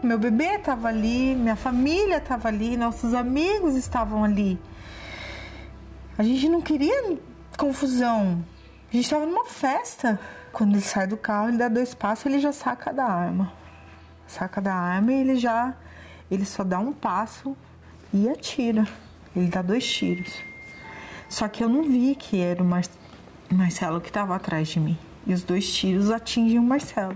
meu bebê estava ali, minha família estava ali, nossos amigos estavam ali. A gente não queria confusão. A gente estava numa festa. Quando ele sai do carro, ele dá 2 passos, ele já saca da arma. Saca da arma e ele só dá 1 passo e atira. Ele dá 2 tiros. Só que eu não vi que era o Marcelo que estava atrás de mim. E os 2 tiros atingem o Marcelo.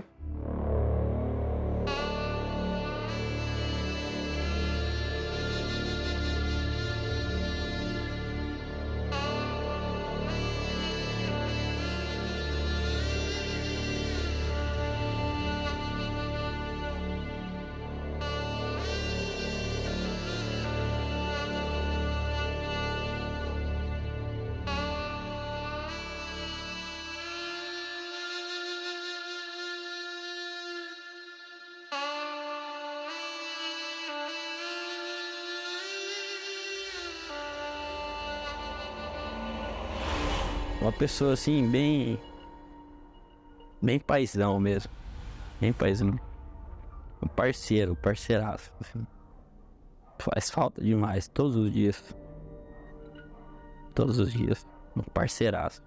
Uma pessoa assim, bem paizão mesmo. Bem paizão. Um parceiraço. Assim. Faz falta demais, todos os dias. Todos os dias. Um parceiraço.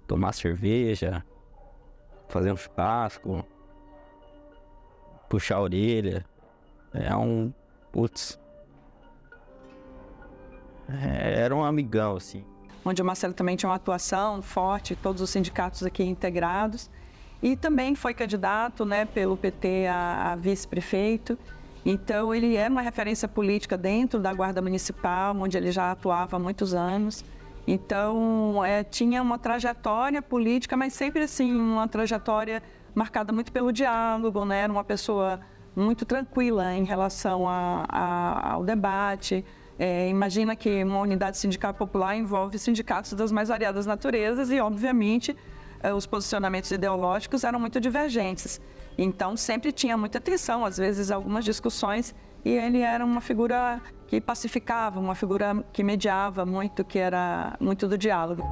Tomar cerveja, fazer um churrasco, puxar a orelha. Putz. Era um amigão, assim. Onde o Marcelo também tinha uma atuação forte, todos os sindicatos aqui integrados. E também foi candidato, né, pelo PT a vice-prefeito. Então, ele era uma referência política dentro da Guarda Municipal, onde ele já atuava há muitos anos. Então, tinha uma trajetória política, mas sempre assim, uma trajetória marcada muito pelo diálogo, né? Era uma pessoa muito tranquila em relação ao debate. Imagina que uma unidade sindical popular envolve sindicatos das mais variadas naturezas e, obviamente, os posicionamentos ideológicos eram muito divergentes. Então, sempre tinha muita tensão, às vezes algumas discussões, e ele era uma figura que pacificava, uma figura que mediava muito, que era muito do diálogo.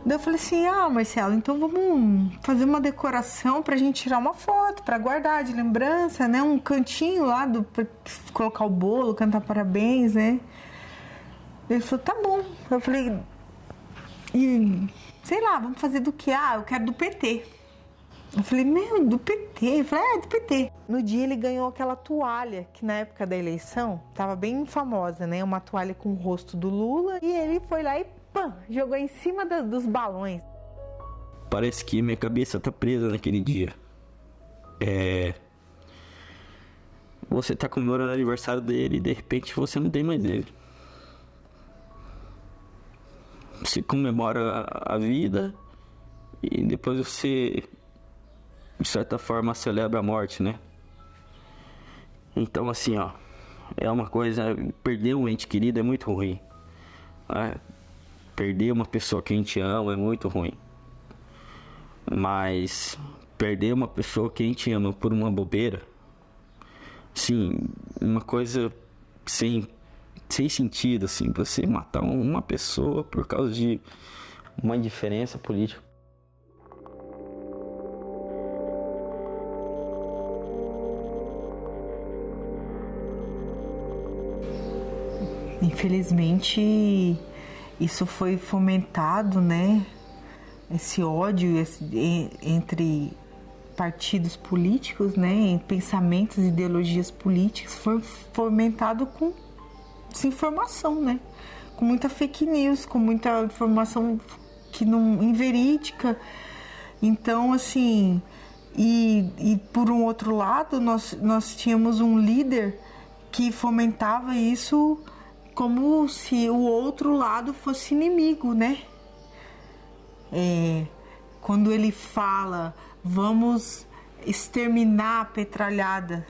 Daí eu falei assim, Marcelo, então vamos fazer uma decoração pra gente tirar uma foto, pra guardar de lembrança, né? Um cantinho lá, pra colocar o bolo, cantar parabéns, né? Ele falou, tá bom. Eu falei, sei lá, vamos fazer do que? Eu quero do PT. Eu falei, do PT? Ele falou, do PT. No dia ele ganhou aquela toalha, que na época da eleição, tava bem famosa, né? Uma toalha com o rosto do Lula, e ele foi lá e jogou em cima dos balões. Parece que minha cabeça tá presa naquele dia. Você tá comemorando o aniversário dele e de repente você não tem mais ele. Você comemora a vida e depois você, de certa forma, celebra a morte, né? Então, assim, é uma coisa... Perder um ente querido é muito ruim. Perder uma pessoa que a gente ama é muito ruim. Mas perder uma pessoa que a gente ama por uma bobeira, assim, uma coisa sem sentido, assim, você matar uma pessoa por causa de uma indiferença política. Infelizmente, isso foi fomentado, né? Esse ódio entre partidos políticos, né? Pensamentos e ideologias políticas foi fomentado com desinformação, né? Com muita fake news, com muita informação que não inverídica. Então, assim, e por um outro lado, nós tínhamos um líder que fomentava isso como se o outro lado fosse inimigo, né? Quando ele fala, vamos exterminar a petralhada,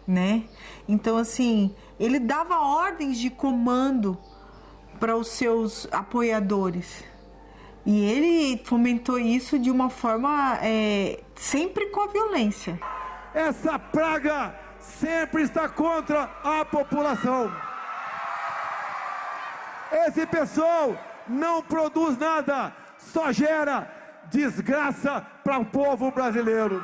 né? Então, assim, ele dava ordens de comando para os seus apoiadores. E ele fomentou isso de uma forma sempre com a violência. Essa praga sempre está contra a população. Esse pessoal não produz nada, só gera desgraça para o povo brasileiro.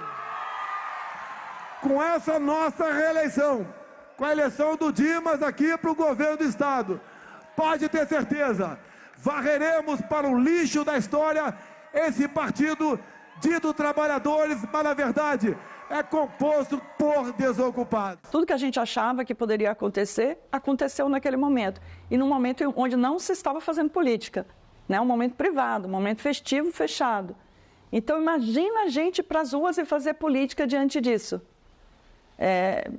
Com essa nossa reeleição, com a eleição do Dimas aqui para o governo do Estado, pode ter certeza, varreremos para o lixo da história esse partido dito trabalhadores, mas na verdade é composto por desocupados. Tudo que a gente achava que poderia acontecer, aconteceu naquele momento. E num momento onde não se estava fazendo política, né? Um momento privado, um momento festivo, fechado. Então imagina a gente ir para as ruas e fazer política diante disso.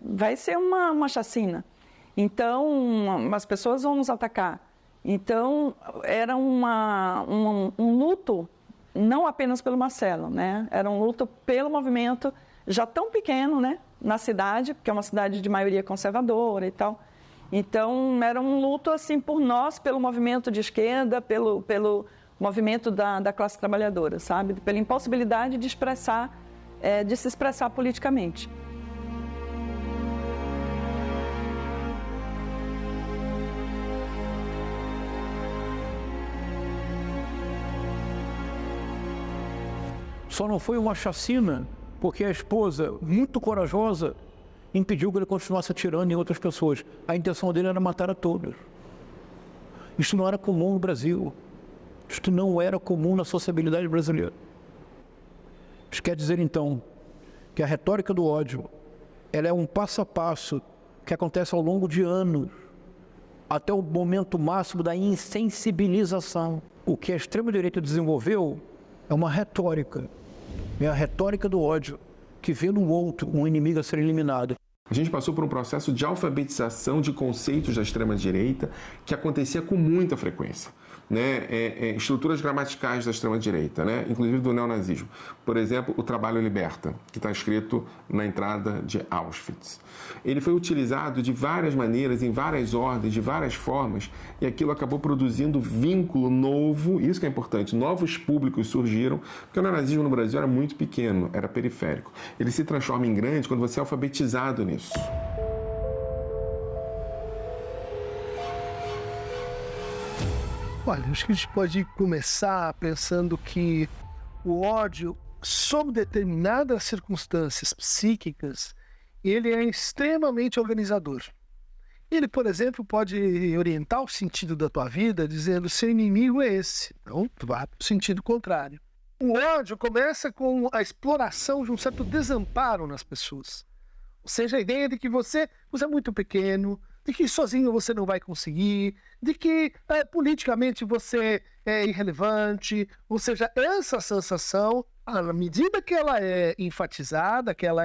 Vai ser uma chacina. Então as pessoas vão nos atacar. Então era um luto, não apenas pelo Marcelo, né? Era um luto pelo movimento já tão pequeno, né, na cidade, porque é uma cidade de maioria conservadora e tal. Então, era um luto, assim, por nós, pelo movimento de esquerda, pelo movimento da classe trabalhadora, sabe? Pela impossibilidade de se expressar politicamente. Só não foi uma chacina porque a esposa, muito corajosa, impediu que ele continuasse atirando em outras pessoas. A intenção dele era matar a todos. Isso não era comum no Brasil. Isso não era comum na sociabilidade brasileira. Isso quer dizer, então, que a retórica do ódio, ela é um passo a passo que acontece ao longo de anos, até o momento máximo da insensibilização. O que a extrema-direita desenvolveu é uma retórica. É a retórica do ódio, que vê no outro um inimigo a ser eliminado. A gente passou por um processo de alfabetização de conceitos da extrema-direita que acontecia com muita frequência. Né? Estruturas gramaticais da extrema-direita, né? Inclusive do neonazismo. Por exemplo, o trabalho liberta, que está escrito na entrada de Auschwitz. Ele foi utilizado de várias maneiras, em várias ordens, de várias formas, e aquilo acabou produzindo vínculo novo, isso que é importante, novos públicos surgiram, porque o neonazismo no Brasil era muito pequeno, era periférico. Ele se transforma em grande quando você é alfabetizado nisso. Olha, acho que a gente pode começar pensando que o ódio, sob determinadas circunstâncias psíquicas, ele é extremamente organizador. Ele, por exemplo, pode orientar o sentido da tua vida dizendo seu inimigo é esse. Então, tu vai para o sentido contrário. O ódio começa com a exploração de um certo desamparo nas pessoas. Ou seja, a ideia de que você é muito pequeno, de que sozinho você não vai conseguir, de que politicamente você é irrelevante. Ou seja, essa sensação, à medida que ela é enfatizada, que ela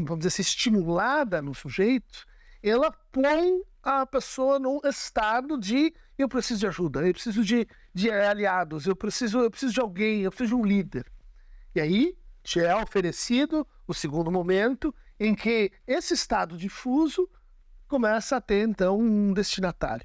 vamos dizer assim, estimulada no sujeito, ela põe a pessoa num estado de eu preciso de ajuda, eu preciso de aliados, eu preciso de alguém, eu preciso de um líder. E aí te é oferecido o segundo momento em que esse estado difuso começa a ter, então, um destinatário.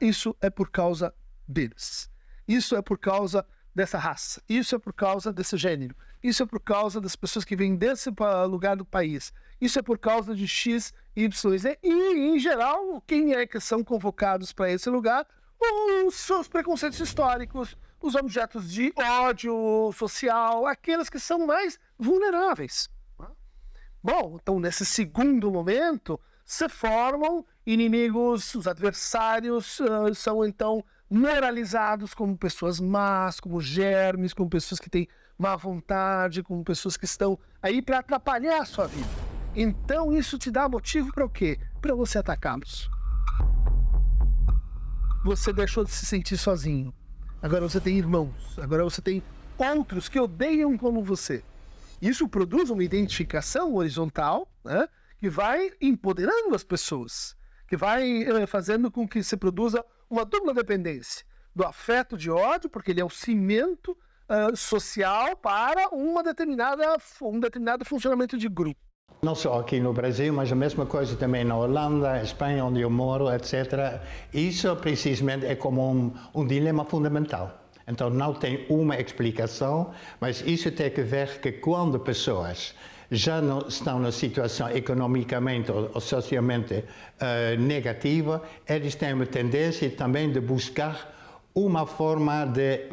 Isso é por causa deles. Isso é por causa dessa raça. Isso é por causa desse gênero. Isso é por causa das pessoas que vêm desse lugar do país. Isso é por causa de X, Y, Z. E, em geral, quem é que são convocados para esse lugar? Os seus preconceitos históricos, os objetos de ódio social, aqueles que são mais vulneráveis. Bom, então nesse segundo momento se formam inimigos, os adversários são então moralizados como pessoas más, como germes, como pessoas que têm má vontade, como pessoas que estão aí para atrapalhar a sua vida. Então isso te dá motivo para o quê? Para você atacá-los. Você deixou de se sentir sozinho. Agora você tem irmãos, agora você tem outros que odeiam como você. Isso produz uma identificação horizontal, né, que vai empoderando as pessoas, que vai fazendo com que se produza uma dupla dependência do afeto de ódio, porque ele é o cimento social para um determinado funcionamento de grupo. Não só aqui no Brasil, mas a mesma coisa também na Holanda, Espanha, onde eu moro, etc. Isso precisamente é como um dilema fundamental. Então não tem uma explicação, mas isso tem que ver que quando pessoas já estão numa situação economicamente ou socialmente negativa, eles têm uma tendência também de buscar uma forma de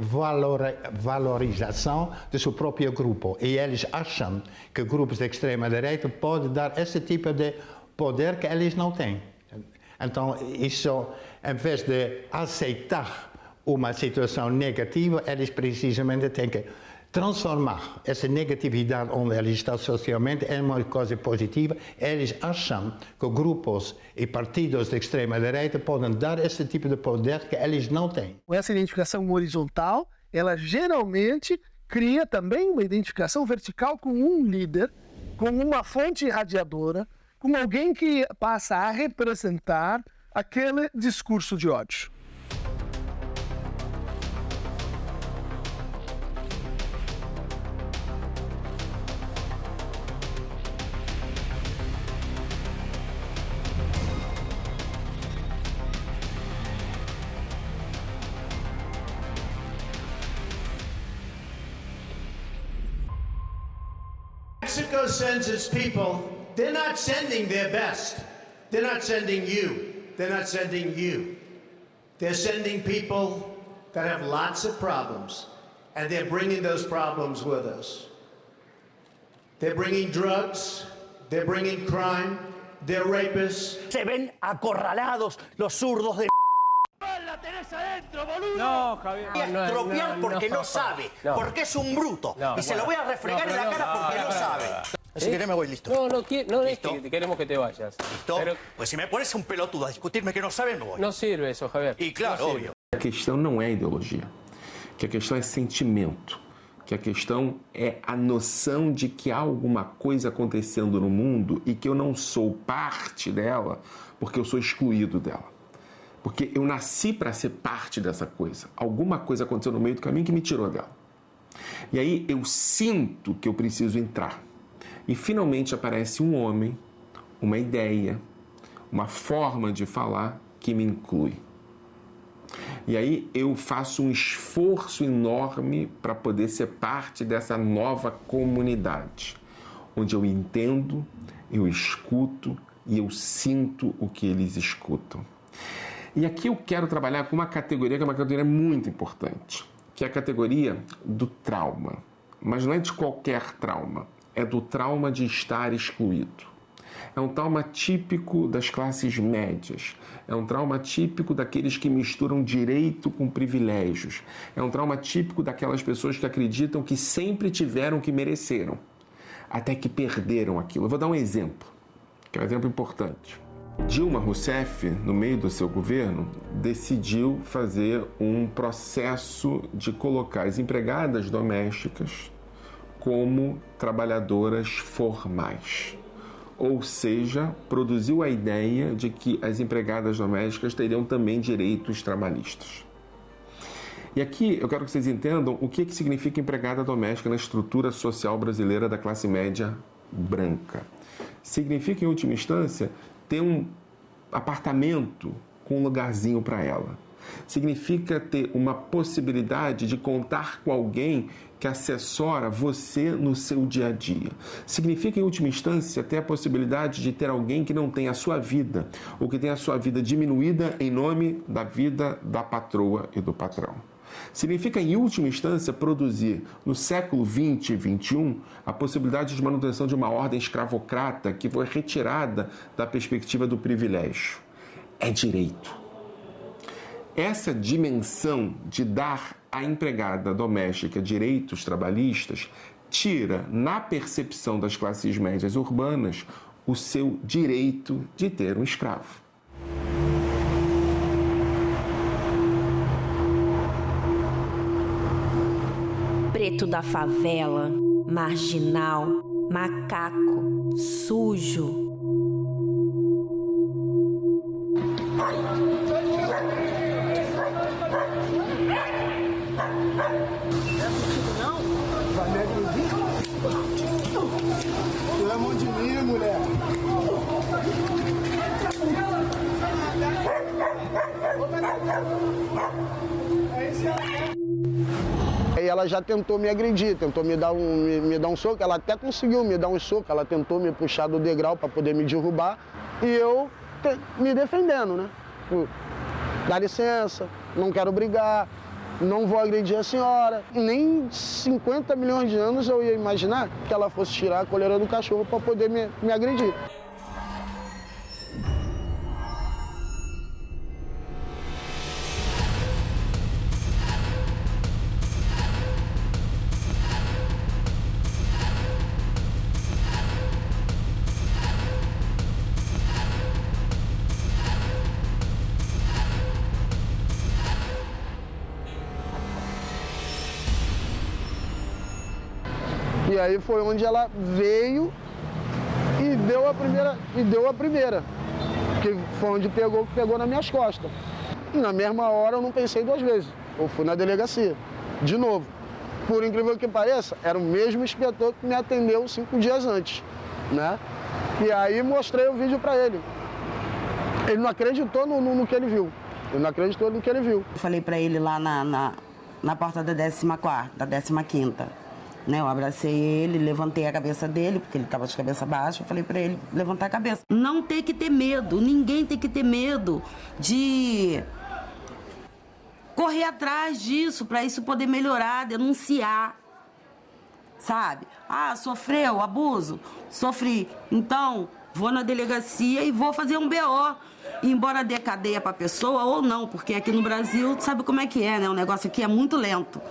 valorização do seu próprio grupo. E eles acham que grupos de extrema-direita podem dar esse tipo de poder que eles não têm. Então, isso, em vez de aceitar uma situação negativa, eles precisamente têm que transformar essa negatividade onde eles estão socialmente em uma coisa positiva. Eles acham que grupos e partidos de extrema-direita podem dar esse tipo de poder que eles não têm. Essa identificação horizontal, ela geralmente cria também uma identificação vertical com um líder, com uma fonte irradiadora, com alguém que passa a representar aquele discurso de ódio. Mexico sends its people, they're not sending their best. They're not sending you. They're not sending you. They're sending people that have lots of problems, and they're bringing those problems with us. They're bringing drugs, they're bringing crime, they're rapists. Se ven acorralados los zurdos de ¡La tenés adentro, boludo! No, Javier. Estropear porque no sabe, porque es un bruto. Y se lo voy a refregar en la cara porque no sabe. Si querés me voy, listo. No es que queremos que te vayas. ¿Listo? Pero pues si me pones un pelotudo a discutirme que no sabe, me voy. no sirve eso, Javier. Y claro, No obvio. A questão não é ideologia, que a questão é sentimento, que a questão é a noção de que há alguma coisa acontecendo no mundo e que eu não sou parte dela porque eu sou excluído dela. Porque eu nasci para ser parte dessa coisa. Alguma coisa aconteceu no meio do caminho que me tirou dela. E aí eu sinto que eu preciso entrar. E finalmente aparece um homem, uma ideia, uma forma de falar que me inclui. E aí eu faço um esforço enorme para poder ser parte dessa nova comunidade, onde eu entendo, eu escuto e eu sinto o que eles escutam. E aqui eu quero trabalhar com uma categoria que é uma categoria muito importante, que é a categoria do trauma. Mas não é de qualquer trauma, é do trauma de estar excluído. É um trauma típico das classes médias, é um trauma típico daqueles que misturam direito com privilégios, é um trauma típico daquelas pessoas que acreditam que sempre tiveram o que mereceram, até que perderam aquilo. Eu vou dar um exemplo, que é um exemplo importante. Dilma Rousseff, no meio do seu governo, decidiu fazer um processo de colocar as empregadas domésticas como trabalhadoras formais. Ou seja, produziu a ideia de que as empregadas domésticas teriam também direitos trabalhistas. E aqui eu quero que vocês entendam o que significa empregada doméstica na estrutura social brasileira da classe média branca. Significa, em última instância, ter um apartamento com um lugarzinho para ela. Significa ter uma possibilidade de contar com alguém que assessora você no seu dia a dia. Significa, em última instância, ter a possibilidade de ter alguém que não tem a sua vida, ou que tem a sua vida diminuída em nome da vida da patroa e do patrão. Significa, em última instância, produzir, no século XX e XXI, a possibilidade de manutenção de uma ordem escravocrata que foi retirada da perspectiva do privilégio. É direito. Essa dimensão de dar à empregada doméstica direitos trabalhistas tira, na percepção das classes médias urbanas, o seu direito de ter um escravo. Preto da favela, marginal, macaco, sujo. Pelo amor de mim, mulher. Aí ela ela já tentou me agredir, tentou me dar um soco, ela até conseguiu me dar um soco, ela tentou me puxar do degrau para poder me derrubar e eu me defendendo, né? Dá licença, não quero brigar, não vou agredir a senhora. Nem 50 milhões de anos eu ia imaginar que ela fosse tirar a coleira do cachorro para poder me agredir. E aí foi onde ela veio e deu a primeira, que foi onde pegou nas minhas costas. E na mesma hora eu não pensei duas vezes, eu fui na delegacia, de novo. Por incrível que pareça, era o mesmo inspetor que me atendeu 5 dias antes, né? E aí mostrei o vídeo para ele. Ele não acreditou no que ele viu, ele não acreditou no que ele viu. Eu falei para ele lá na porta da 14ª, da 15ª. Né, eu abracei ele, levantei a cabeça dele, porque ele estava de cabeça baixa, eu falei para ele levantar a cabeça. Não tem que ter medo, ninguém tem que ter medo de correr atrás disso, para isso poder melhorar, denunciar, sabe? Ah, sofreu abuso? Sofri, então vou na delegacia e vou fazer um BO. E embora dê cadeia para a pessoa ou não, porque aqui no Brasil, sabe como é que é, né? O negócio aqui é muito lento.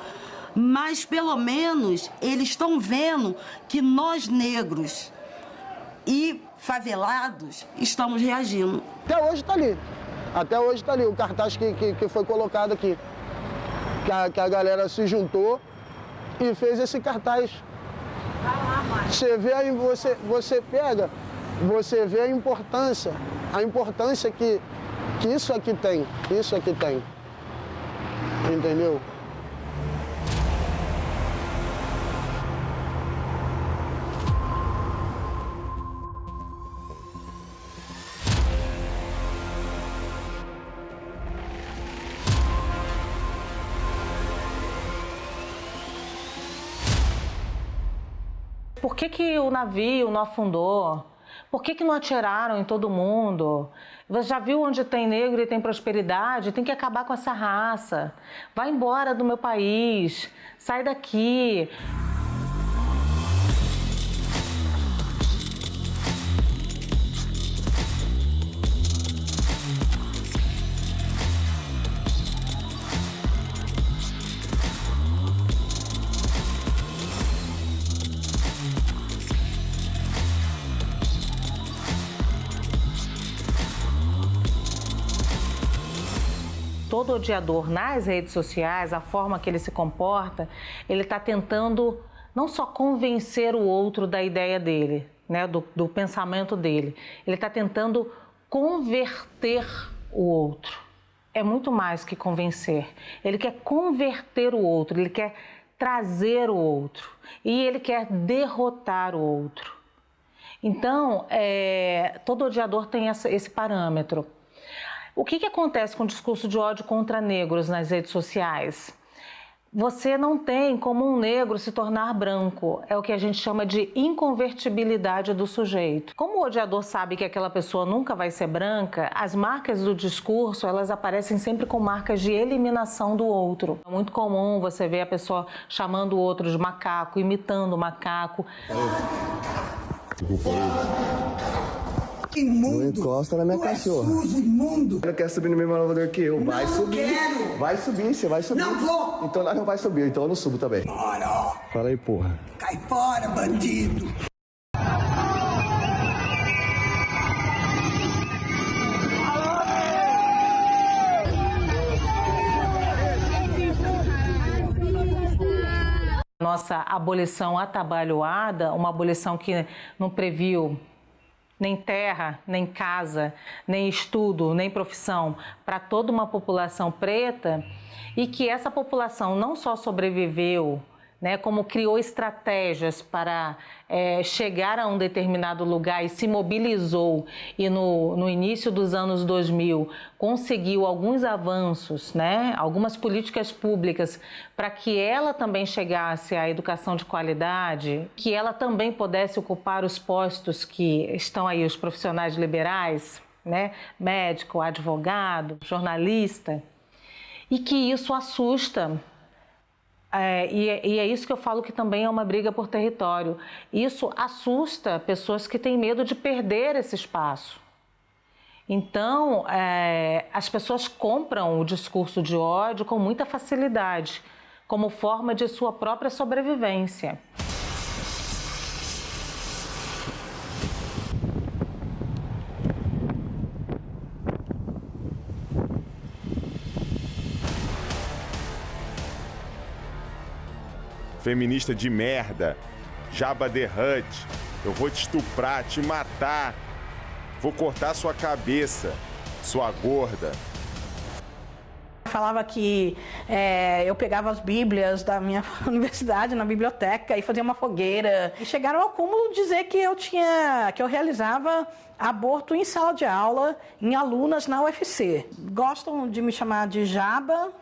Mas, pelo menos, eles estão vendo que nós, negros e favelados, estamos reagindo. Até hoje está ali. Até hoje está ali o cartaz que foi colocado aqui. Que a galera se juntou e fez esse cartaz. Você vê aí, você pega, você vê a importância que isso aqui tem. Isso aqui tem. Entendeu? Por que o navio não afundou? Por que não atiraram em todo mundo? Você já viu onde tem negro e tem prosperidade? Tem que acabar com essa raça. Vai embora do meu país. Sai daqui. Todo odiador nas redes sociais, a forma que ele se comporta, ele está tentando não só convencer o outro da ideia dele, né, do pensamento dele, ele está tentando converter o outro. É muito mais que convencer. Ele quer converter o outro, ele quer trazer o outro e ele quer derrotar o outro. Então, todo odiador tem esse parâmetro. O que acontece com o discurso de ódio contra negros nas redes sociais? Você não tem como um negro se tornar branco. É o que a gente chama de inconvertibilidade do sujeito. Como o odiador sabe que aquela pessoa nunca vai ser branca, as marcas do discurso, elas aparecem sempre com marcas de eliminação do outro. É muito comum você ver a pessoa chamando o outro de macaco, imitando o macaco. Imundo. Não encosta na minha cachorra. Sujo, imundo. Não quer subir no mesmo elevador que eu. Vai subir. Quero. Vai subir, você vai subir. Não vou. Então nós não vai subir, então eu não subo também. Bora. Fala aí, porra. Cai fora, bandido. Nossa abolição atabalhoada, uma abolição que não previu nem terra, nem casa, nem estudo, nem profissão para toda uma população preta, e que essa população não só sobreviveu né, como criou estratégias para chegar a um determinado lugar e se mobilizou e no início dos anos 2000 conseguiu alguns avanços, né, algumas políticas públicas para que ela também chegasse à educação de qualidade, que ela também pudesse ocupar os postos que estão aí os profissionais liberais, né, médico, advogado, jornalista, e que isso assusta. E é isso que eu falo que também é uma briga por território. Isso assusta pessoas que têm medo de perder esse espaço. Então, as pessoas compram o discurso de ódio com muita facilidade, como forma de sua própria sobrevivência. Feminista de merda, Jabba the Hutt, eu vou te estuprar, te matar, vou cortar sua cabeça, sua gorda. Falava que eu pegava as bíblias da minha universidade na biblioteca e fazia uma fogueira. E chegaram ao cúmulo de dizer que eu realizava aborto em sala de aula em alunas na UFC. Gostam de me chamar de Jabba.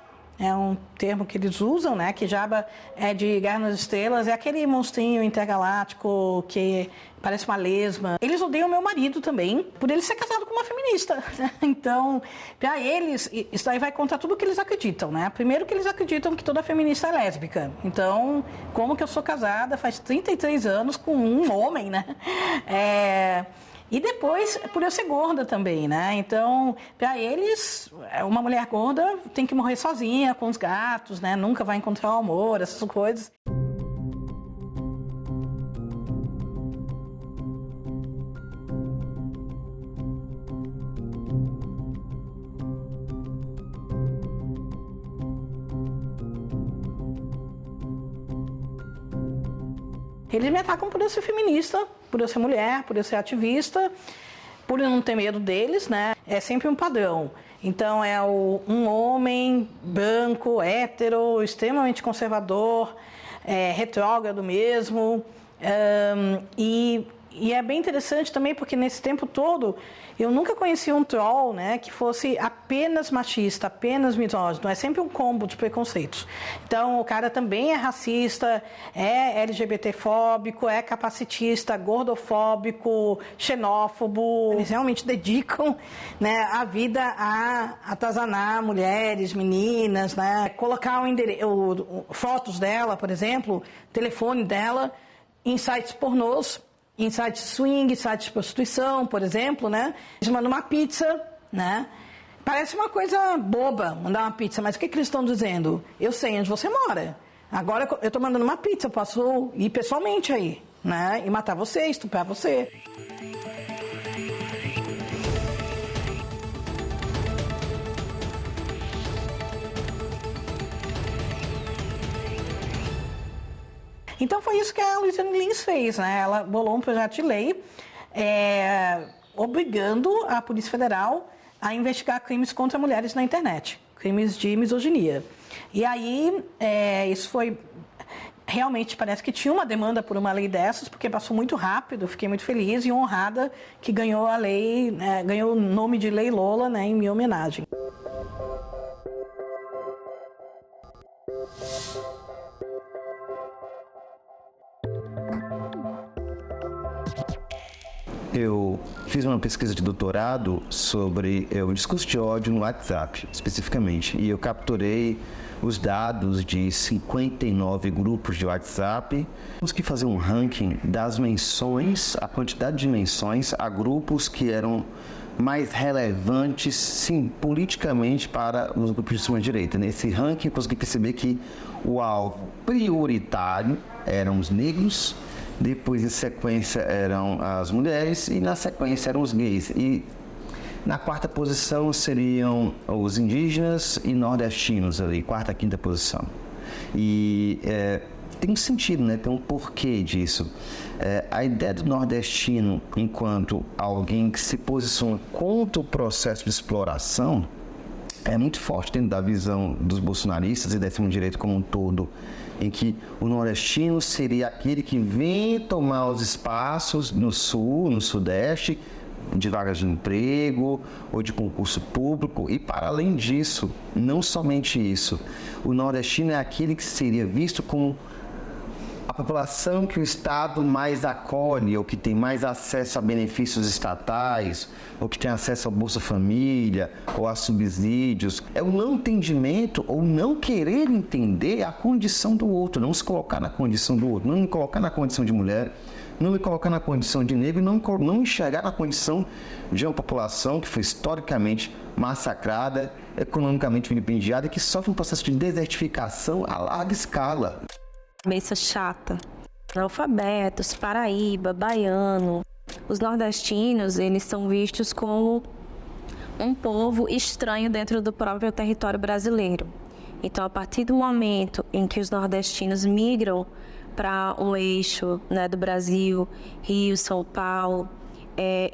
É um termo que eles usam, né? Que Jabba é de Guerra nas Estrelas, é aquele monstrinho intergaláctico que parece uma lesma. Eles odeiam meu marido também, por ele ser casado com uma feminista. Então, para eles, isso aí vai contra tudo que eles acreditam, né? Primeiro que eles acreditam que toda feminista é lésbica. Então, como que eu sou casada faz 33 anos com um homem, né? E depois, por eu ser gorda também, né? Então, para eles, uma mulher gorda tem que morrer sozinha, com os gatos, né? Nunca vai encontrar o amor, essas coisas. Eles me atacam por eu ser feminista, por eu ser mulher, por eu ser ativista, por eu não ter medo deles, né? É sempre um padrão. Então é um homem branco, hétero, extremamente conservador, retrógrado mesmo. E é bem interessante também porque nesse tempo todo eu nunca conheci um troll, né, que fosse apenas machista, apenas misógino. É sempre um combo de preconceitos. Então o cara também é racista, é LGBTfóbico, é capacitista, gordofóbico, xenófobo. Eles realmente dedicam, né, a vida a atazanar mulheres, meninas, né, colocar fotos dela, por exemplo, telefone dela em sites pornôs, em sites swing, sites de prostituição, por exemplo, né? Eles mandam uma pizza, né? Parece uma coisa boba mandar uma pizza, mas o que eles estão dizendo? Eu sei onde você mora. Agora eu estou mandando uma pizza, eu posso ir pessoalmente aí, né? E matar você, estuprar você. Então foi isso que a Luciane Lins fez, né? Ela bolou um projeto de lei obrigando a Polícia Federal a investigar crimes contra mulheres na internet, crimes de misoginia. E aí isso foi realmente, parece que tinha uma demanda por uma lei dessas, porque passou muito rápido, fiquei muito feliz e honrada que ganhou a lei, ganhou o nome de Lei Lola, né, em minha homenagem. Eu fiz uma pesquisa de doutorado sobre o discurso de ódio no WhatsApp, especificamente, e eu capturei os dados de 59 grupos de WhatsApp. Temos que fazer um ranking das menções, a quantidade de menções a grupos que eram mais relevantes, sim, politicamente para os grupos de extrema-direita. Nesse ranking eu consegui perceber que o alvo prioritário eram os negros, depois em sequência eram as mulheres e na sequência eram os gays. E na quarta posição seriam os indígenas e nordestinos ali, quarta, quinta posição. E tem um sentido, né? Tem um porquê disso. A ideia do nordestino enquanto alguém que se posiciona contra o processo de exploração é muito forte dentro da visão dos bolsonaristas e da extrema-direita como um todo, em que o nordestino seria aquele que vem tomar os espaços no sul, no sudeste, de vagas de emprego ou de concurso público. E para além disso, não somente isso, o nordestino é aquele que seria visto como a população que o Estado mais acolhe, ou que tem mais acesso a benefícios estatais, ou que tem acesso ao Bolsa Família, ou a subsídios. É o não entendimento ou não querer entender a condição do outro, não se colocar na condição do outro, não me colocar na condição de mulher, não me colocar na condição de negro e não enxergar na condição de uma população que foi historicamente massacrada, economicamente vilipendiada e que sofre um processo de desertificação a larga escala. Cabeça chata. Analfabetos, paraíba, baiano. Os nordestinos, eles são vistos como um povo estranho dentro do próprio território brasileiro. Então, a partir do momento em que os nordestinos migram para um eixo, né, do Brasil, Rio, São Paulo,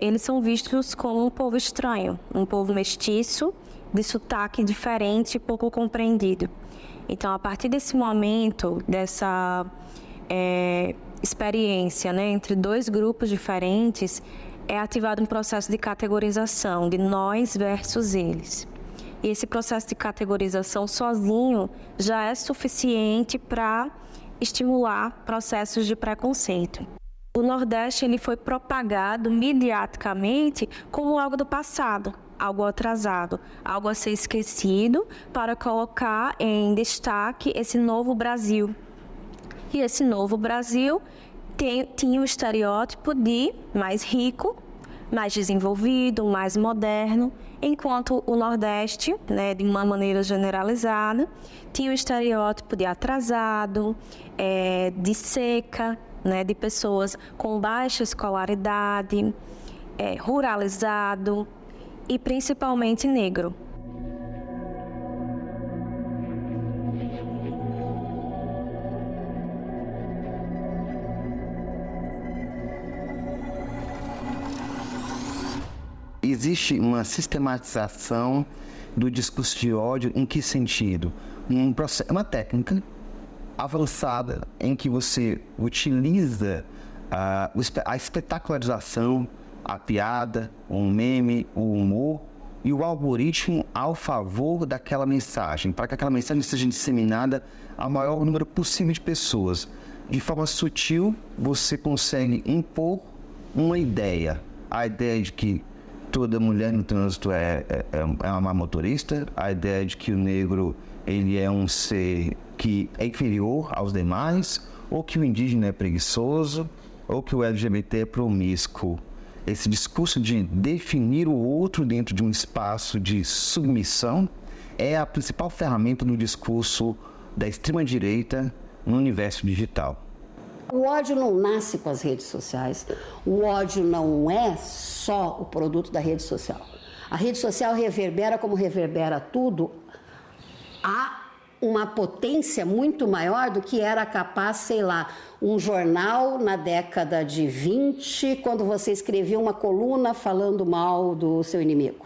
eles são vistos como um povo estranho, um povo mestiço, de sotaque diferente e pouco compreendido. Então, a partir desse momento, dessa experiência, né, entre dois grupos diferentes, é ativado um processo de categorização, de nós versus eles. E esse processo de categorização sozinho já é suficiente para estimular processos de preconceito. O Nordeste ele foi propagado mediaticamente como algo do passado, algo atrasado, algo a ser esquecido, para colocar em destaque esse novo Brasil. E esse novo Brasil tinha o estereótipo de mais rico, mais desenvolvido, mais moderno, enquanto o Nordeste, né, de uma maneira generalizada, tinha o estereótipo de atrasado, de seca, né, de pessoas com baixa escolaridade, ruralizado e principalmente negro. Existe uma sistematização do discurso de ódio. Em que sentido? Uma técnica avançada em que você utiliza a espetacularização, a piada, o meme, o humor e o algoritmo ao favor daquela mensagem, para que aquela mensagem seja disseminada ao maior número possível de pessoas. De forma sutil, você consegue impor uma ideia. A ideia de que toda mulher no trânsito é uma motorista, a ideia de que o negro ele é um ser que é inferior aos demais, ou que o indígena é preguiçoso, ou que o LGBT é promíscuo. Esse discurso de definir o outro dentro de um espaço de submissão é a principal ferramenta do discurso da extrema-direita no universo digital. O ódio não nasce com as redes sociais. O ódio não é só o produto da rede social. A rede social reverbera como reverbera tudo. Há uma potência muito maior do que era capaz, sei lá, um jornal na década de 20, quando você escrevia uma coluna falando mal do seu inimigo.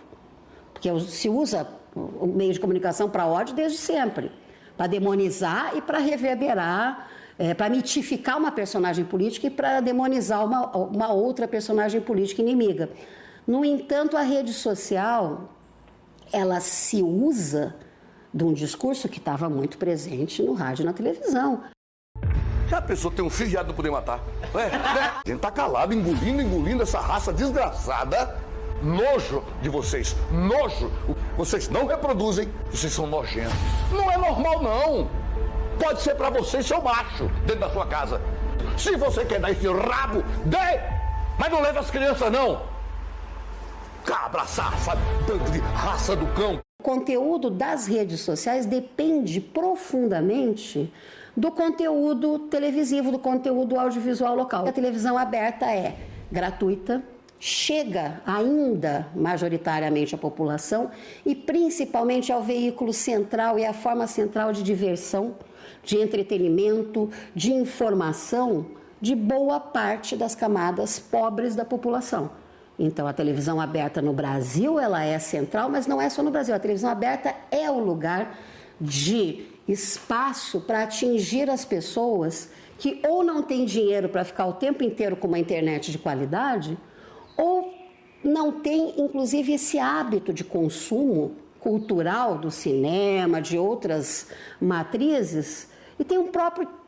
Porque se usa o meio de comunicação para ódio desde sempre, para demonizar e para reverberar, para mitificar uma personagem política e para demonizar uma outra personagem política inimiga. No entanto, a rede social, ela se usa de um discurso que estava muito presente no rádio e na televisão. Já a pessoa tem um filho e já não poder matar? A gente tá calado, engolindo essa raça desgraçada. Nojo de vocês, nojo. Vocês não reproduzem, vocês são nojentos. Não é normal, não. Pode ser pra você, seu macho, dentro da sua casa. Se você quer dar esse rabo, dê! Mas não leve as crianças, não. Cabra, safado, bando de raça do cão. O conteúdo das redes sociais depende profundamente do conteúdo televisivo, do conteúdo audiovisual local. A televisão aberta é gratuita, chega ainda majoritariamente à população e principalmente ao veículo central e à forma central de diversão, de entretenimento, de informação de boa parte das camadas pobres da população. Então, a televisão aberta no Brasil, ela é central, mas não é só no Brasil. A televisão aberta é o lugar de espaço para atingir as pessoas que ou não têm dinheiro para ficar o tempo inteiro com uma internet de qualidade, ou não têm, inclusive, esse hábito de consumo cultural do cinema, de outras matrizes, e tem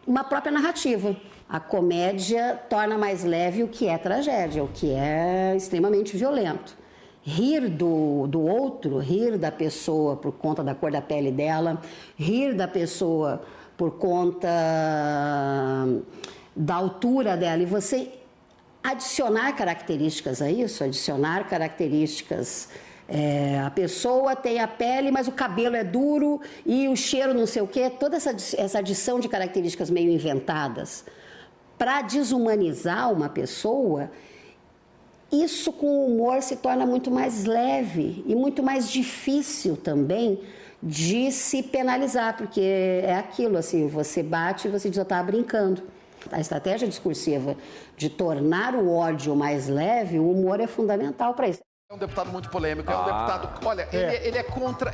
uma própria narrativa. A comédia torna mais leve o que é tragédia, o que é extremamente violento. Rir do outro, rir da pessoa por conta da cor da pele dela, rir da pessoa por conta da altura dela, e você adicionar características a isso, adicionar características. A pessoa tem a pele, mas o cabelo é duro e o cheiro não sei o quê. Toda essa adição de características meio inventadas para desumanizar uma pessoa, isso com o humor se torna muito mais leve e muito mais difícil também de se penalizar, porque é aquilo, assim, você bate e você diz, eu estava brincando. A estratégia discursiva de tornar o ódio mais leve, o humor é fundamental para isso. É um deputado muito polêmico, é um deputado... Olha, ele é contra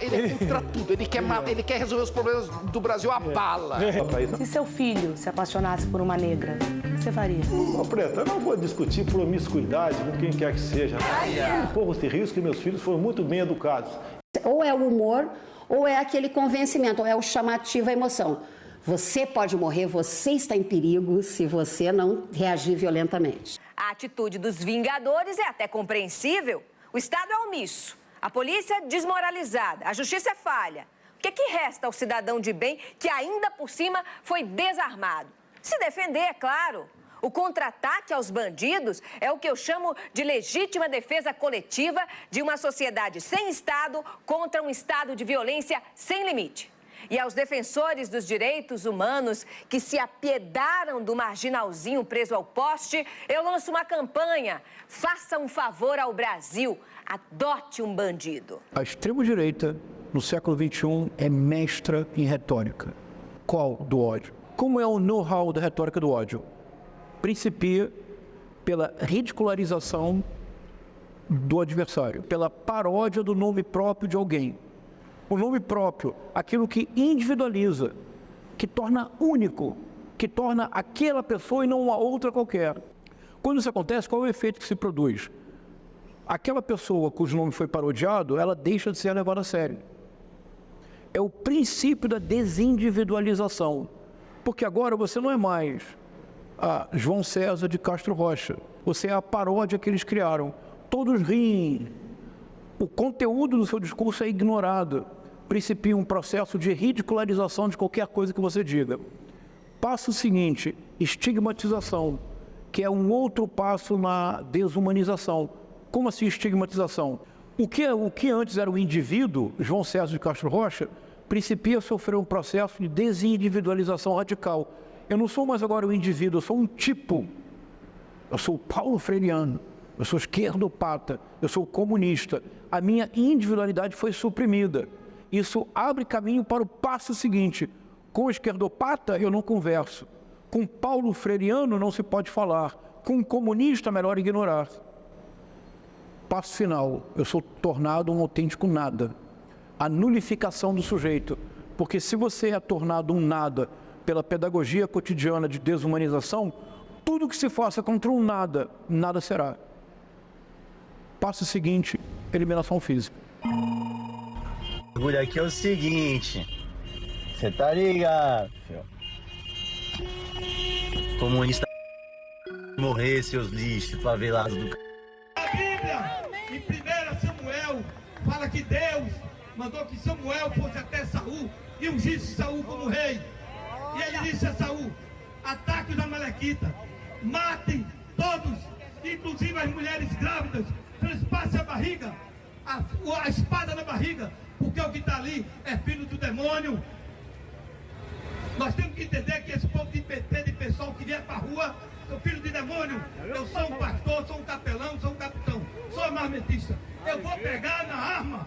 tudo, ele quer resolver os problemas do Brasil à bala. Se seu filho se apaixonasse por uma negra, o que você faria? Ô, Preta, eu não vou discutir promiscuidade com quem quer que seja. Eu corro esse risco que meus filhos foram muito bem educados. Ou é o humor, ou é aquele convencimento, ou é o chamativo à emoção. Você pode morrer, você está em perigo se você não reagir violentamente. A atitude dos Vingadores é até compreensível. O Estado é omisso, a polícia desmoralizada, a justiça é falha. O que resta ao cidadão de bem que ainda por cima foi desarmado? Se defender, é claro. O contra-ataque aos bandidos é o que eu chamo de legítima defesa coletiva de uma sociedade sem Estado contra um estado de violência sem limite. E aos defensores dos direitos humanos que se apiedaram do marginalzinho preso ao poste, eu lanço uma campanha. Faça um favor ao Brasil. Adote um bandido. A extrema-direita, no século XXI, é mestra em retórica. Qual? Do ódio. Como é o know-how da retórica do ódio? Principia pela ridicularização do adversário, pela paródia do nome próprio de alguém. O nome próprio, aquilo que individualiza, que torna único, que torna aquela pessoa e não uma outra qualquer. Quando isso acontece, qual é o efeito que se produz? Aquela pessoa cujo nome foi parodiado, ela deixa de ser levada a sério. É o princípio da desindividualização, porque agora você não é mais João César de Castro Rocha, você é a paródia que eles criaram. Todos riem, o conteúdo do seu discurso é ignorado, principia um processo de ridicularização de qualquer coisa que você diga. Passo seguinte, estigmatização, que é um outro passo na desumanização. Como assim estigmatização? O que antes era o indivíduo, João César de Castro Rocha, principia a sofrer um processo de desindividualização radical. Eu não sou mais agora o indivíduo, eu sou um tipo. Eu sou o Paulo Freireano, eu sou esquerdopata, eu sou comunista. A minha individualidade foi suprimida. Isso abre caminho para o passo seguinte. Com o esquerdopata eu não converso. Com Paulo Freireano não se pode falar. Com um comunista melhor ignorar. Passo final, eu sou tornado um autêntico nada. A nulificação do sujeito. Porque se você é tornado um nada pela pedagogia cotidiana de desumanização, tudo que se faça contra um nada, nada será. Passo seguinte, eliminação física. O bagulho aqui é o seguinte, você tá ligado, filho? Comunista morrer, seus lixos, favelados do c... A Bíblia, em 1 Samuel, fala que Deus mandou que Samuel fosse até Saul e ungisse Saul como rei. E ele disse a Saul, ataque os amalequitas, matem todos, inclusive as mulheres grávidas, transpasse a barriga, a espada na barriga, porque o que está ali é filho do demônio. Nós temos que entender que esse povo de PT, de pessoal que vier para a rua, são filho de demônio. Eu sou um pastor, sou um capelão, sou um capitão, sou marmetista. Eu vou pegar na arma,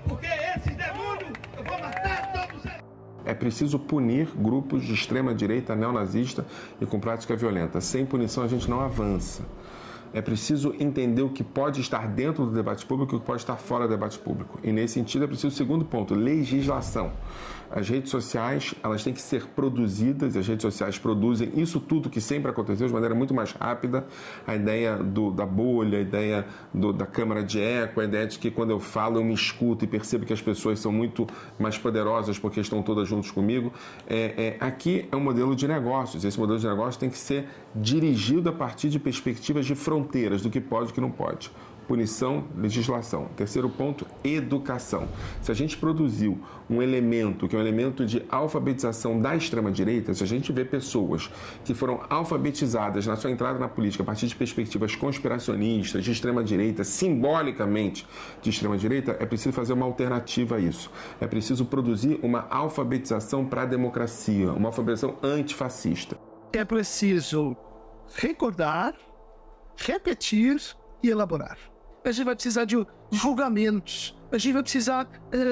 porque esses demônios, eu vou matar todos eles. É preciso punir grupos de extrema-direita neonazista e com prática violenta. Sem punição a gente não avança. É preciso entender o que pode estar dentro do debate público e o que pode estar fora do debate público. E nesse sentido é preciso o segundo ponto, legislação. As redes sociais, elas têm que ser produzidas, as redes sociais produzem isso tudo que sempre aconteceu de maneira muito mais rápida. A ideia da bolha, a ideia da câmara de eco, a ideia de que quando eu falo eu me escuto e percebo que as pessoas são muito mais poderosas porque estão todas juntas comigo. Aqui é um modelo de negócios. Esse modelo de negócios tem que ser dirigido a partir de perspectivas de fronteiras, do que pode e do que não pode. Punição, legislação. Terceiro ponto, educação. Se a gente produziu um elemento, que é um elemento de alfabetização da extrema-direita, se a gente vê pessoas que foram alfabetizadas na sua entrada na política a partir de perspectivas conspiracionistas, de extrema-direita, simbolicamente de extrema-direita, é preciso fazer uma alternativa a isso. É preciso produzir uma alfabetização para a democracia, uma alfabetização antifascista. É preciso recordar, repetir e elaborar. A gente vai precisar de julgamentos. A gente vai precisar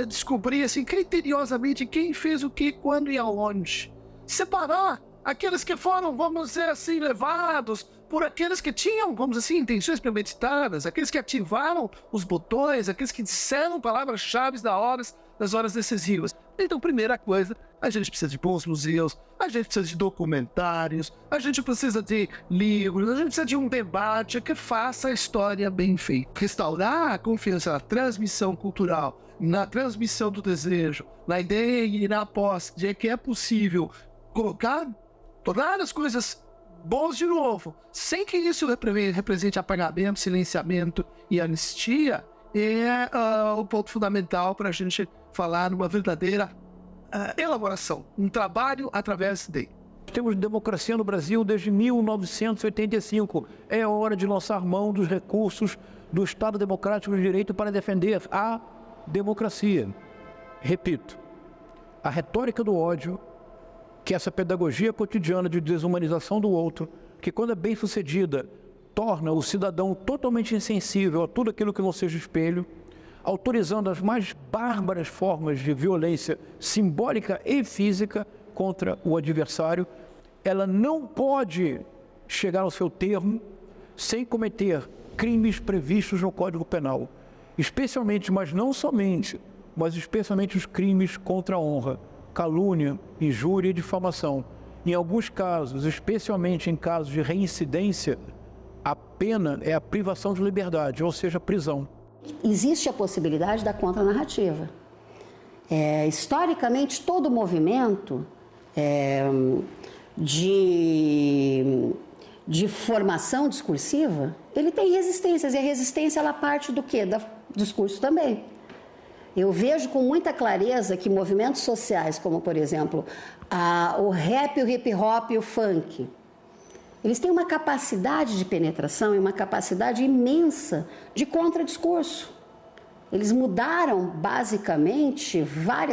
descobrir assim, criteriosamente quem fez o que, quando e aonde. Separar aqueles que foram, vamos dizer assim, levados por aqueles que tinham, vamos dizer assim, intenções premeditadas, aqueles que ativaram os botões, aqueles que disseram palavras-chave das horas decisivas. Então, primeira coisa, a gente precisa de bons museus, a gente precisa de documentários, a gente precisa de livros, a gente precisa de um debate que faça a história bem feita. Restaurar a confiança na transmissão cultural, na transmissão do desejo, na ideia e na posse de que é possível tornar as coisas boas de novo, sem que isso represente apagamento, silenciamento e anistia, é o ponto fundamental para a gente falar numa verdadeira elaboração, um trabalho através de. Temos democracia no Brasil desde 1985. É hora de lançar mão dos recursos do Estado Democrático de Direito para defender a democracia. Repito, a retórica do ódio, que essa pedagogia cotidiana de desumanização do outro, que quando é bem sucedida, torna o cidadão totalmente insensível a tudo aquilo que não seja espelho, autorizando as mais bárbaras formas de violência simbólica e física contra o adversário, ela não pode chegar ao seu termo sem cometer crimes previstos no Código Penal, especialmente, mas não somente, mas especialmente os crimes contra a honra, calúnia, injúria e difamação. Em alguns casos, especialmente em casos de reincidência, a pena é a privação de liberdade, ou seja, prisão. Existe a possibilidade da contranarrativa. Historicamente, todo movimento de formação discursiva, ele tem resistências, e a resistência ela parte do quê? Do discurso também. Eu vejo com muita clareza que movimentos sociais, como por exemplo o rap, o hip hop e o funk, eles têm uma capacidade de penetração e uma capacidade imensa de contradiscurso. Eles mudaram basicamente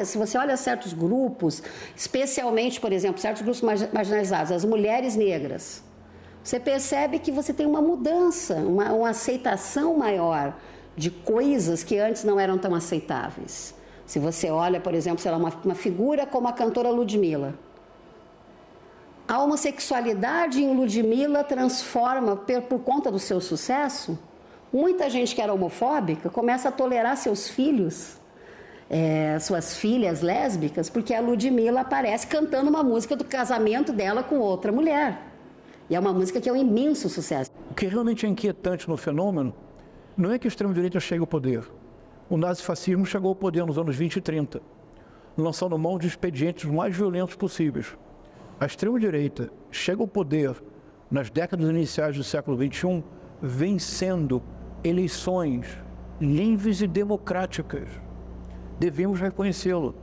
se você olha certos grupos, especialmente, por exemplo, certos grupos marginalizados, as mulheres negras, você percebe que você tem uma mudança, uma aceitação maior de coisas que antes não eram tão aceitáveis. Se você olha, por exemplo, sei lá, uma figura como a cantora Ludmilla. A homossexualidade em Ludmilla transforma, por conta do seu sucesso, muita gente que era homofóbica começa a tolerar seus filhos, suas filhas lésbicas, porque a Ludmilla aparece cantando uma música do casamento dela com outra mulher. E é uma música que é um imenso sucesso. O que realmente é inquietante no fenômeno não é que a extrema-direita chegue ao poder. O nazifascismo chegou ao poder nos anos 20 e 30, lançando mão de expedientes mais violentos possíveis. A extrema-direita chega ao poder nas décadas iniciais do século XXI, vencendo eleições livres e democráticas. Devemos reconhecê-lo.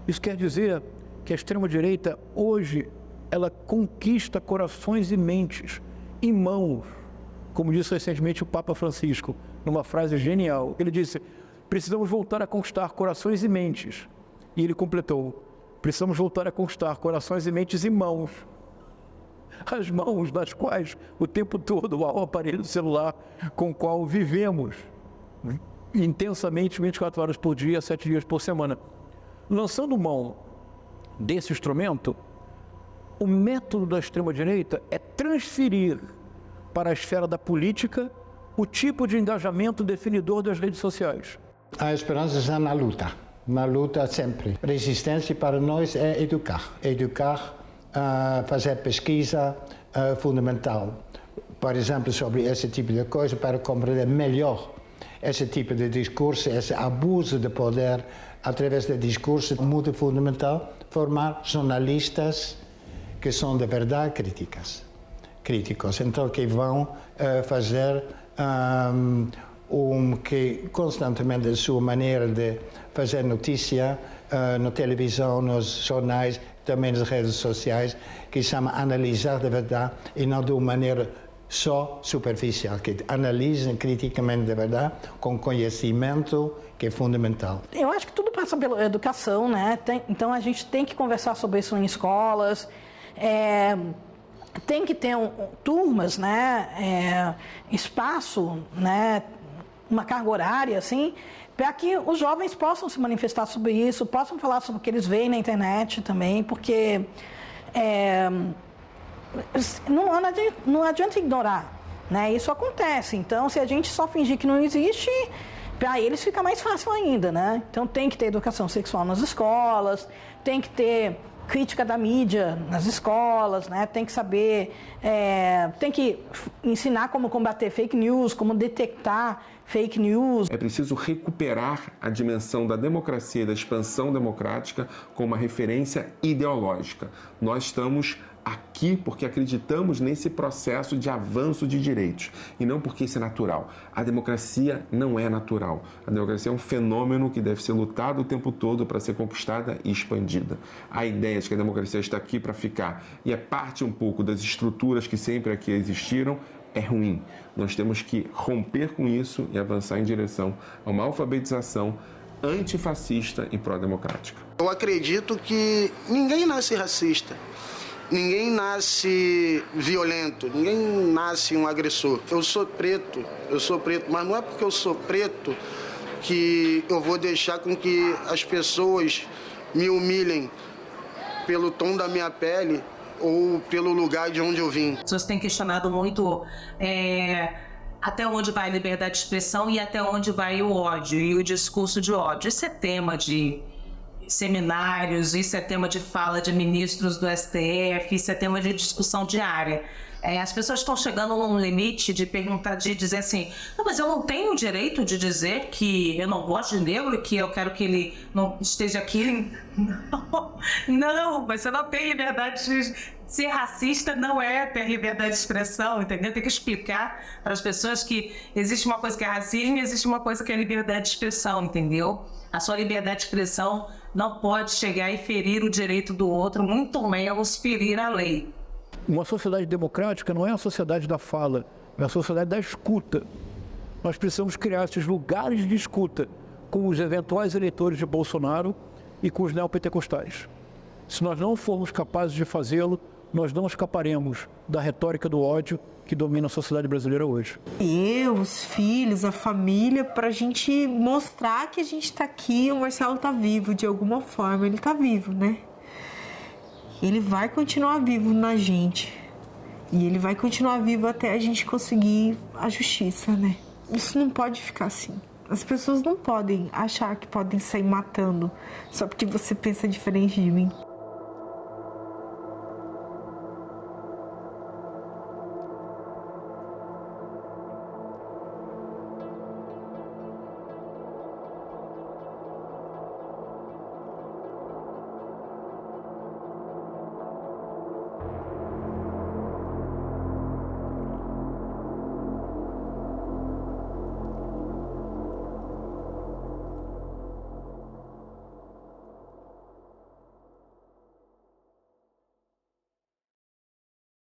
Isso quer dizer que a extrema-direita, hoje, ela conquista corações e mentes e mãos, como disse recentemente o Papa Francisco, numa frase genial. Ele disse: precisamos voltar a conquistar corações e mentes. E ele completou: precisamos voltar a conquistar corações e mentes e mãos. As mãos das quais o tempo todo há o aparelho celular com o qual vivemos intensamente 24 horas por dia, 7 dias por semana. Lançando mão desse instrumento, o método da extrema-direita é transferir para a esfera da política o tipo de engajamento definidor das redes sociais. A esperança está na luta sempre. Resistência para nós é educar, fazer pesquisa fundamental. Por exemplo, sobre esse tipo de coisa, para compreender melhor esse tipo de discurso, esse abuso de poder através de discurso muito fundamental, formar jornalistas que são de verdade críticos, então que vão fazer que constantemente a sua maneira de fazer notícia na televisão, nos jornais, também nas redes sociais, que chama analisar de verdade e não de uma maneira só superficial, que analisem criticamente de verdade, com conhecimento, que é fundamental. Eu acho que tudo passa pela educação, né? Então a gente tem que conversar sobre isso em escolas, tem que ter turmas, né? Espaço, né? Uma carga horária, assim, para que os jovens possam se manifestar sobre isso, possam falar sobre o que eles veem na internet também, porque não adianta ignorar, né? Isso acontece. Então, se a gente só fingir que não existe, para eles fica mais fácil ainda, né? Então, tem que ter educação sexual nas escolas, tem que ter crítica da mídia nas escolas, né? Tem que saber, tem que ensinar como combater fake news, como detectar fake news. É preciso recuperar a dimensão da democracia e da expansão democrática como uma referência ideológica. Nós estamos aqui porque acreditamos nesse processo de avanço de direitos e não porque isso é natural. A democracia não é natural. A democracia é um fenômeno que deve ser lutado o tempo todo para ser conquistada e expandida. A ideia de que a democracia está aqui para ficar e é parte um pouco das estruturas que sempre aqui existiram é ruim. Nós temos que romper com isso e avançar em direção a uma alfabetização antifascista e pró-democrática. Eu acredito que ninguém nasce racista. Ninguém nasce violento, ninguém nasce um agressor. Eu sou preto, mas não é porque eu sou preto que eu vou deixar com que as pessoas me humilhem pelo tom da minha pele ou pelo lugar de onde eu vim. As pessoas têm questionado muito até onde vai a liberdade de expressão e até onde vai o ódio e o discurso de ódio. Isso é tema de seminários, isso é tema de fala de ministros do STF, isso é tema de discussão diária. As pessoas estão chegando num limite de perguntar, de dizer assim, não, mas eu não tenho o direito de dizer que eu não gosto de negro, que eu quero que ele não esteja aqui. Não, você não tem liberdade de ser racista, não é ter liberdade de expressão, entendeu? Tem que explicar para as pessoas que existe uma coisa que é racismo e existe uma coisa que é liberdade de expressão, entendeu? A sua liberdade de expressão não pode chegar e ferir o direito do outro, muito menos ferir a lei. Uma sociedade democrática não é a sociedade da fala, é a sociedade da escuta. Nós precisamos criar esses lugares de escuta com os eventuais eleitores de Bolsonaro e com os neopentecostais. Se nós não formos capazes de fazê-lo, nós não escaparemos da retórica do ódio que domina a sociedade brasileira hoje. Eu, os filhos, a família, para a gente mostrar que a gente está aqui, o Marcelo está vivo de alguma forma, ele está vivo, né? Ele vai continuar vivo na gente. E ele vai continuar vivo até a gente conseguir a justiça, né? Isso não pode ficar assim. As pessoas não podem achar que podem sair matando só porque você pensa diferente de mim.